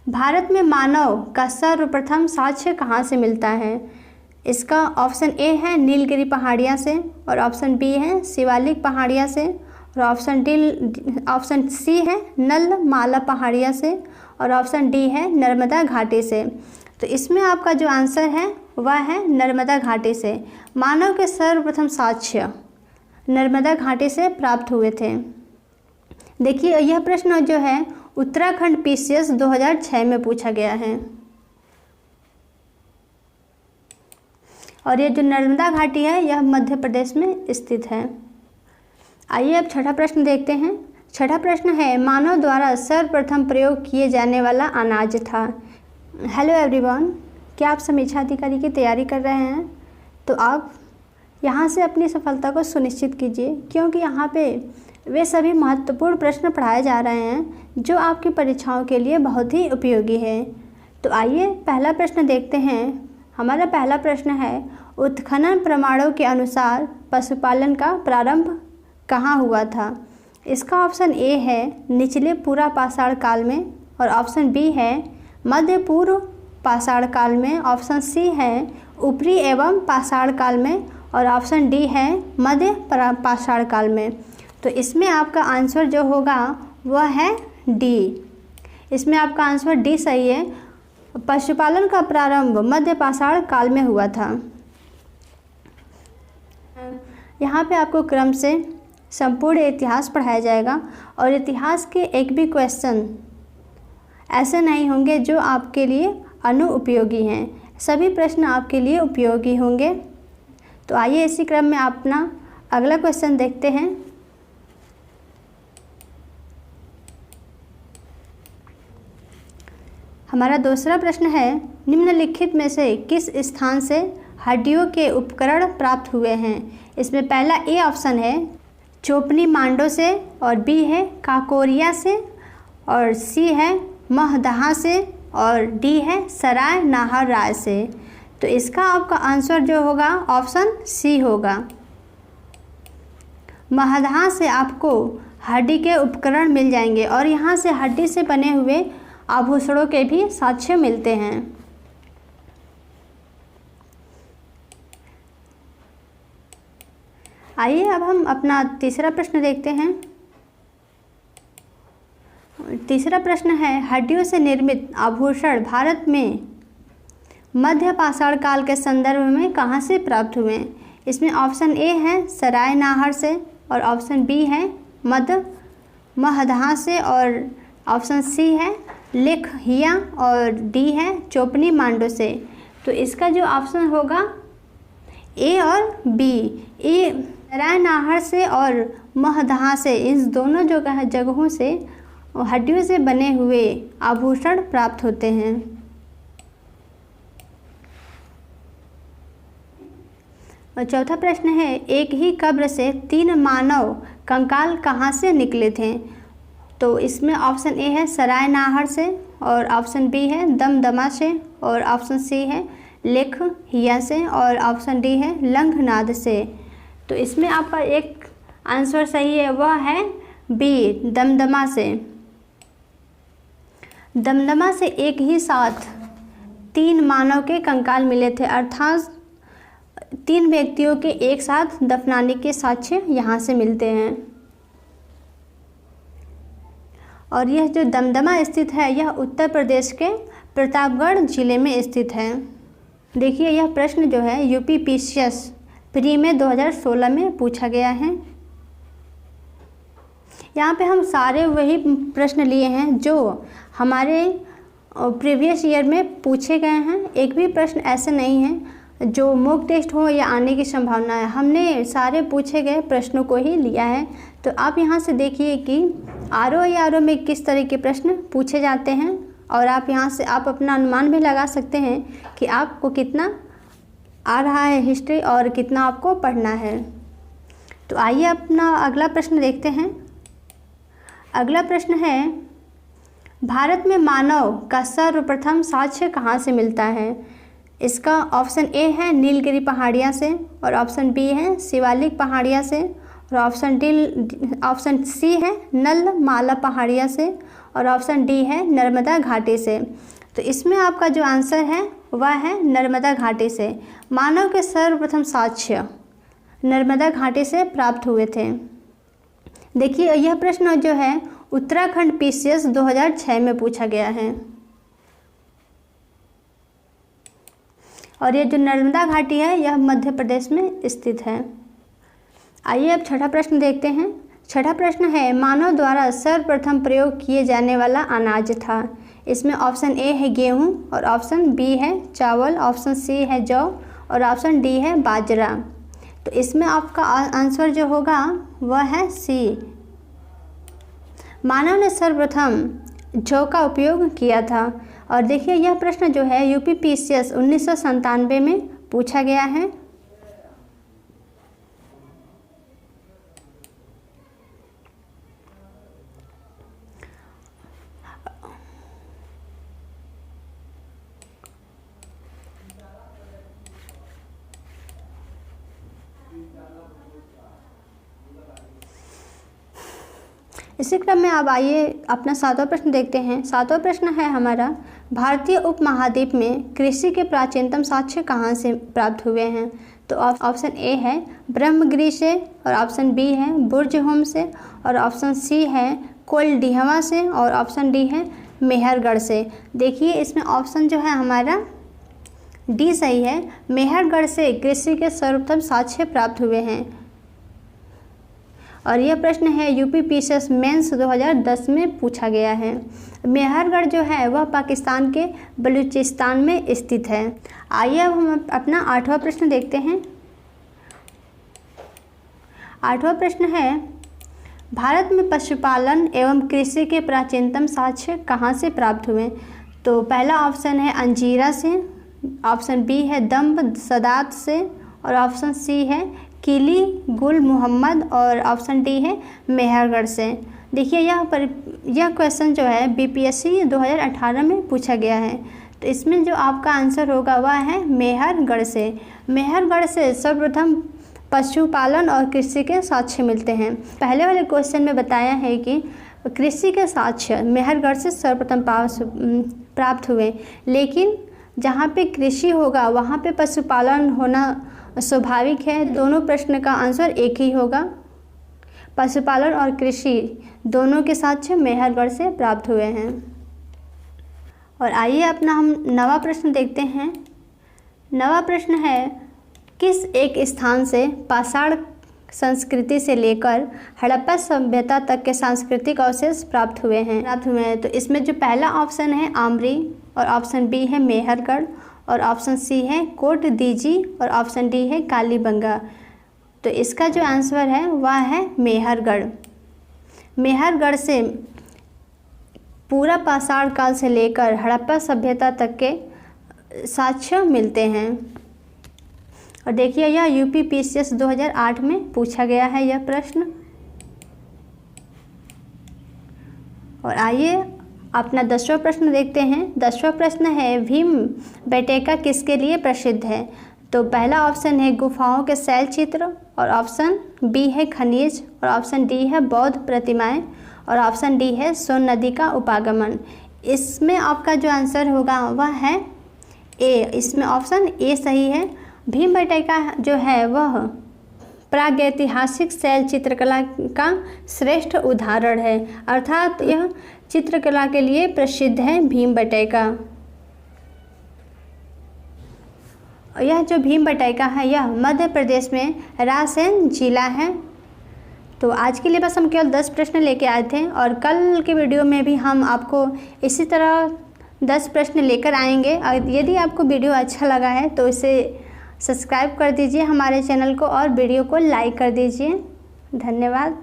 भारत में मानव का सर्वप्रथम साक्ष्य कहाँ से मिलता है? इसका ऑप्शन ए है नीलगिरी पहाड़ियाँ से, और ऑप्शन बी है शिवालिक पहाड़ियाँ से, और ऑप्शन सी है नलमाला पहाड़ियाँ से, और ऑप्शन डी है नर्मदा घाटी से। तो इसमें आपका जो आंसर है वह है नर्मदा घाटी से। मानव के सर्वप्रथम साक्ष्य नर्मदा घाटी से प्राप्त हुए थे। देखिए यह प्रश्न जो है उत्तराखंड पीसीएस 2006 में पूछा गया है, और ये जो नर्मदा घाटी है यह मध्य प्रदेश में स्थित है। आइए अब छठा प्रश्न देखते हैं। छठा प्रश्न है मानव द्वारा सर्वप्रथम प्रयोग किए जाने वाला अनाज था। हेलो एवरीवन, क्या आप समीक्षा अधिकारी की तैयारी कर रहे हैं? तो आप यहाँ से अपनी सफलता को सुनिश्चित कीजिए, क्योंकि यहाँ पे वे सभी महत्वपूर्ण प्रश्न पढ़ाए जा रहे हैं जो आपकी परीक्षाओं के लिए बहुत ही उपयोगी है। तो आइए पहला प्रश्न देखते हैं। हमारा पहला प्रश्न है उत्खनन प्रमाणों के अनुसार पशुपालन का प्रारंभ कहाँ हुआ था? इसका ऑप्शन ए है निचले पूर्व पाषाण काल में, और ऑप्शन बी है मध्य पूर्व पाषाण काल में, ऑप्शन सी है ऊपरी एवं पाषाण काल में, और ऑप्शन डी है मध्य पाषाण काल में। तो इसमें आपका आंसर जो होगा वह है डी। इसमें आपका आंसर डी सही है। पशुपालन का प्रारंभ मध्य पाषाण काल में हुआ था। यहाँ पे आपको क्रम से संपूर्ण इतिहास पढ़ाया जाएगा, और इतिहास के एक भी क्वेश्चन ऐसे नहीं होंगे जो आपके लिए अनुपयोगी हैं। सभी प्रश्न आपके लिए उपयोगी होंगे। तो आइए इसी क्रम में अपना अगला क्वेश्चन देखते हैं। हमारा दूसरा प्रश्न है निम्नलिखित में से किस स्थान से हड्डियों के उपकरण प्राप्त हुए हैं? इसमें पहला ए ऑप्शन है चोपनी मांडो से, और बी है काकोरिया से, और सी है महदहा से, और डी है सराय नाहर राय से। तो इसका आपका आंसर जो होगा ऑप्शन सी होगा। महदहा से आपको हड्डी के उपकरण मिल जाएंगे, और यहाँ से हड्डी से बने हुए आभूषणों के भी साक्ष्य मिलते हैं। आइए अब हम अपना तीसरा प्रश्न देखते हैं। तीसरा प्रश्न है हड्डियों से निर्मित आभूषण भारत में मध्य पाषाण काल के संदर्भ में कहाँ से प्राप्त हुए? इसमें ऑप्शन ए है सराय नाहर से, और ऑप्शन बी है महदहा से, और ऑप्शन सी है लेखहिया, और डी है चोपनी मांडो से। तो इसका जो ऑप्शन होगा ए और बी। ए सराय नाहर से और महदहा से, इन दोनों जगहों से हड्डियों से बने हुए आभूषण प्राप्त होते हैं। और चौथा प्रश्न है एक ही कब्र से 3 मानव कंकाल कहाँ से निकले थे? तो इसमें ऑप्शन ए है सराय नाहर से, और ऑप्शन बी है दमदमा से, और ऑप्शन सी है लेखहिया से, और ऑप्शन डी है लंघनाद से। तो इसमें आपका एक आंसर सही है, वह है बी दमदमा से। दमदमा से एक ही साथ 3 मानव के कंकाल मिले थे, अर्थात 3 व्यक्तियों के एक साथ दफनाने के साक्ष्य यहाँ से मिलते हैं। और यह जो दमदमा स्थित है यह उत्तर प्रदेश के प्रतापगढ़ जिले में स्थित है। देखिए यह प्रश्न जो है यूपी पीसीएस प्री में 2016 में पूछा गया है। यहाँ पे हम सारे वही प्रश्न लिए हैं जो हमारे प्रीवियस ईयर में पूछे गए हैं। एक भी प्रश्न ऐसे नहीं है जो मॉक टेस्ट हो या आने की संभावना है। हमने सारे पूछे गए प्रश्नों को ही लिया है। तो आप यहाँ से देखिए कि आरओ में किस तरह के प्रश्न पूछे जाते हैं, और आप यहाँ से आप अपना अनुमान भी लगा सकते हैं कि आपको कितना आ रहा है हिस्ट्री और कितना आपको पढ़ना है। तो आइए अपना अगला प्रश्न देखते हैं। अगला प्रश्न है भारत में मानव का सर्वप्रथम साक्ष्य कहाँ से मिलता है? इसका ऑप्शन ए है नीलगिरी पहाड़ियाँ से, और ऑप्शन बी है शिवालिक पहाड़ियाँ से, और ऑप्शन सी है नलमाला पहाड़ियाँ से, और ऑप्शन डी है नर्मदा घाटी से। तो इसमें आपका जो आंसर है वह है नर्मदा घाटी से। मानव के सर्वप्रथम साक्ष्य नर्मदा घाटी से प्राप्त हुए थे। देखिए यह प्रश्न जो है उत्तराखंड पीसीएस 2006 में पूछा गया है। और ये जो नर्मदा घाटी है यह मध्य प्रदेश में स्थित है। आइए अब छठा प्रश्न देखते हैं। छठा प्रश्न है मानव द्वारा सर्वप्रथम प्रयोग किए जाने वाला अनाज था। इसमें ऑप्शन ए है गेहूं और ऑप्शन बी है चावल, ऑप्शन सी है जौ और ऑप्शन डी है बाजरा। तो इसमें आपका आंसर जो होगा वह है सी। मानव ने सर्वप्रथम जौ का उपयोग किया था। और देखिए यह प्रश्न जो है यूपी पीसीएस 1997 में पूछा गया है। इसी क्रम में अब आइए अपना सातवां प्रश्न देखते हैं। सातवां प्रश्न है हमारा भारतीय उपमहाद्वीप में कृषि के प्राचीनतम साक्ष्य कहाँ से प्राप्त हुए हैं। तो ऑप्शन ए है ब्रह्मगिरी से और ऑप्शन बी है बुर्जहोम से और ऑप्शन सी है कोलडिहवा से और ऑप्शन डी है मेहरगढ़ से। देखिए इसमें ऑप्शन जो है हमारा डी सही है। मेहरगढ़ से कृषि के सर्वप्रथम साक्ष्य प्राप्त हुए हैं। और यह प्रश्न है यूपी पीसीएस मेंस 2010 में पूछा गया है। मेहरगढ़ जो है वह पाकिस्तान के बलूचिस्तान में स्थित है। आइए अब हम अपना आठवां प्रश्न देखते हैं। आठवां प्रश्न है भारत में पशुपालन एवं कृषि के प्राचीनतम साक्ष्य कहाँ से प्राप्त हुए। तो पहला ऑप्शन है अंजीरा से, ऑप्शन बी है दम्ब सदात से और ऑप्शन सी है किली गुल मोहम्मद और ऑप्शन डी है मेहरगढ़ से। देखिए यह क्वेश्चन जो है बीपीएससी 2018 में पूछा गया है। तो इसमें जो आपका आंसर होगा वह है मेहरगढ़ से। मेहरगढ़ से सर्वप्रथम पशुपालन और कृषि के साक्ष्य मिलते हैं। पहले वाले क्वेश्चन में बताया है कि कृषि के साक्ष्य मेहरगढ़ से सर्वप्रथम प्राप्त हुए, लेकिन जहाँ पे कृषि होगा वहाँ पे पशुपालन होना स्वाभाविक है। दोनों प्रश्न का आंसर एक ही होगा। पशुपालन और कृषि दोनों के साक्ष्य मेहरगढ़ से प्राप्त हुए हैं। और आइए अपना हम नवा प्रश्न देखते हैं। नवा प्रश्न है किस एक स्थान से पाषाण संस्कृति से लेकर हड़प्पा सभ्यता तक के सांस्कृतिक अवशेष प्राप्त हुए हैं। तो इसमें जो पहला ऑप्शन है आमरी और ऑप्शन बी है मेहरगढ़ और ऑप्शन सी है कोट दीजी और ऑप्शन डी है कालीबंगा। तो इसका जो आंसर है वह है मेहरगढ़। मेहरगढ़ से पूरा पाषाण काल से लेकर हड़प्पा सभ्यता तक के साक्ष्य मिलते हैं। और देखिए यह यूपी पीसीएस 2008 में पूछा गया है यह प्रश्न। और आइए अपना 10वां प्रश्न देखते हैं। 10वां प्रश्न है भीमबेटका किसके लिए प्रसिद्ध है। तो पहला ऑप्शन है गुफाओं के शैल चित्र और ऑप्शन बी है खनिज और ऑप्शन डी है बौद्ध प्रतिमाएं और ऑप्शन डी है सोन नदी का उपागमन। इसमें आपका जो आंसर होगा वह है ए। इसमें ऑप्शन ए सही है। भीमबेटका जो है वह प्रागैतिहासिक शैल चित्रकला का श्रेष्ठ उदाहरण है, अर्थात यह चित्रकला के लिए प्रसिद्ध है भीमबेटका। यह जो भीमबेटका है यह मध्य प्रदेश में रायसेन जिला है। तो आज के लिए बस हम केवल 10 प्रश्न लेके आए थे और कल के वीडियो में भी हम आपको इसी तरह 10 प्रश्न लेकर आएंगे। और यदि आपको वीडियो अच्छा लगा है तो इसे सब्सक्राइब कर दीजिए हमारे चैनल को और वीडियो को लाइक कर दीजिए। धन्यवाद।